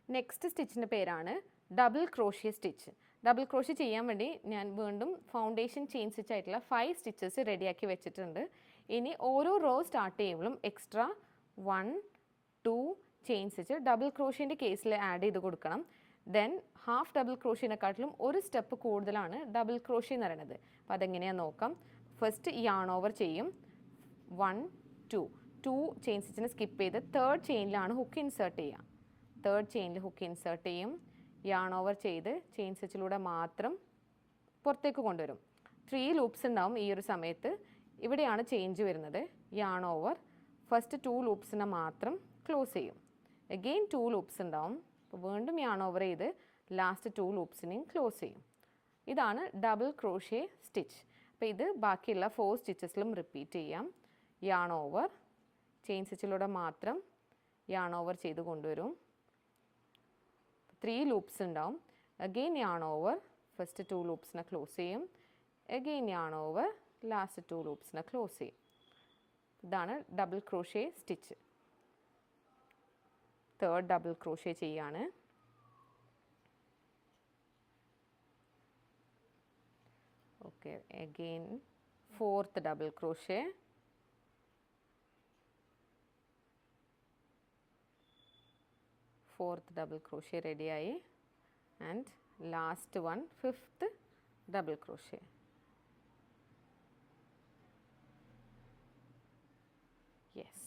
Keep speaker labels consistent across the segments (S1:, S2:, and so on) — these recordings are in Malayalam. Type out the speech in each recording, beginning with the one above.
S1: നെക്സ്റ്റ് സ്റ്റിച്ചിൻ്റെ പേരാണ് double crochet stitch. Double crochet ചെയ്യാൻ വേണ്ടി ഞാൻ വീണ്ടും ഫൗണ്ടേഷൻ ചെയിൻ സ്റ്റിച്ച് ആയിട്ടുള്ള 5 സ്റ്റിച്ചസ് റെഡിയാക്കി വെച്ചിട്ടുണ്ട്. ഇനി ഓരോ റോ സ്റ്റാർട്ട് ചെയ്യുമ്പോഴും എക്സ്ട്രാ 1 2 ചെയിൻ സ്റ്റിച്ച് ഡബിൾ ക്രോഷ്യൻ്റെ കേസിൽ ആഡ് ചെയ്ത് കൊടുക്കണം. ദെൻ ഹാഫ് ഡബിൾ ക്രോഷ്യനെക്കാട്ടിലും ഒരു സ്റ്റെപ്പ് കൂടുതലാണ് ഡബിൾ ക്രോഷ്യ എന്ന് പറയുന്നത്. അപ്പോൾ അതെങ്ങനെയാണെന്ന് നോക്കാം. ഫസ്റ്റ് യാൺ ഓവർ ചെയ്യും. 1 2 ചെയിൻ സ്റ്റിച്ചിനെ സ്കിപ്പ് ചെയ്ത് തേർഡ് ചെയിനിലാണ് ഹുക്ക് ഇൻസേർട്ട് ചെയ്യുക. തേർഡ് ചെയിനിൽ ഹുക്ക് ഇൻസേർട്ട് ചെയ്യും. യാൺ ഓവർ ചെയ്ത് ചെയിൻ സ്റ്റിച്ചിലൂടെ മാത്രം പുറത്തേക്ക് കൊണ്ടുവരും. 3 ലൂപ്സ് ഉണ്ടാവും ഈ ഒരു സമയത്ത്. ഇവിടെയാണ് ചേഞ്ച് വരുന്നത്. യാൺ ഓവർ ഫസ്റ്റ് 2 ലൂപ്സിനെ മാത്രം ക്ലോസ് ചെയ്യും. അഗെയിൻ 2 ലൂപ്സ് ഉണ്ടാവും. അപ്പോൾ വീണ്ടും യാൺ ഓവർ ചെയ്ത് ലാസ്റ്റ് 2 ലൂപ്സിനെയും ക്ലോസ് ചെയ്യും. ഇതാണ് ഡബിൾ ക്രോഷ്യ സ്റ്റിച്ച്. അപ്പോൾ ഇത് ബാക്കിയുള്ള 4 സ്റ്റിച്ചസിലും റിപ്പീറ്റ് ചെയ്യാം. യാൺ ഓവർ ചെയിൻ സ്റ്റിച്ചിലൂടെ മാത്രം യാൺ ഓവർ ചെയ്ത് കൊണ്ടുവരും. 3 ലൂപ്സ് ഉണ്ടാവും. അഗെയിൻ യാൺ ഓവർ ഫസ്റ്റ് 2 ലൂപ്സിനെ ക്ലോസ് ചെയ്യും. അഗെയിൻ യാൺ ഓവർ ലാസ്റ്റ് 2 ലൂപ്സിനെ ക്ലോസ് ചെയ്യും. ഇതാണ് double crochet stitch. Third double crochet ചെയ്യാണ്. Okay, again fourth double crochet. Fourth double crochet റെഡിയായി. And last one fifth double crochet. Yes,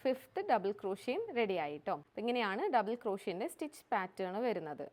S1: fifth double ക്രോഷ്യയും റെഡി ആയിട്ടോ. ഇങ്ങനെയാണ് ഡബിൾ ക്രോഷ്യൻ്റെ സ്റ്റിച്ച് പാറ്റേൺ വരുന്നത്.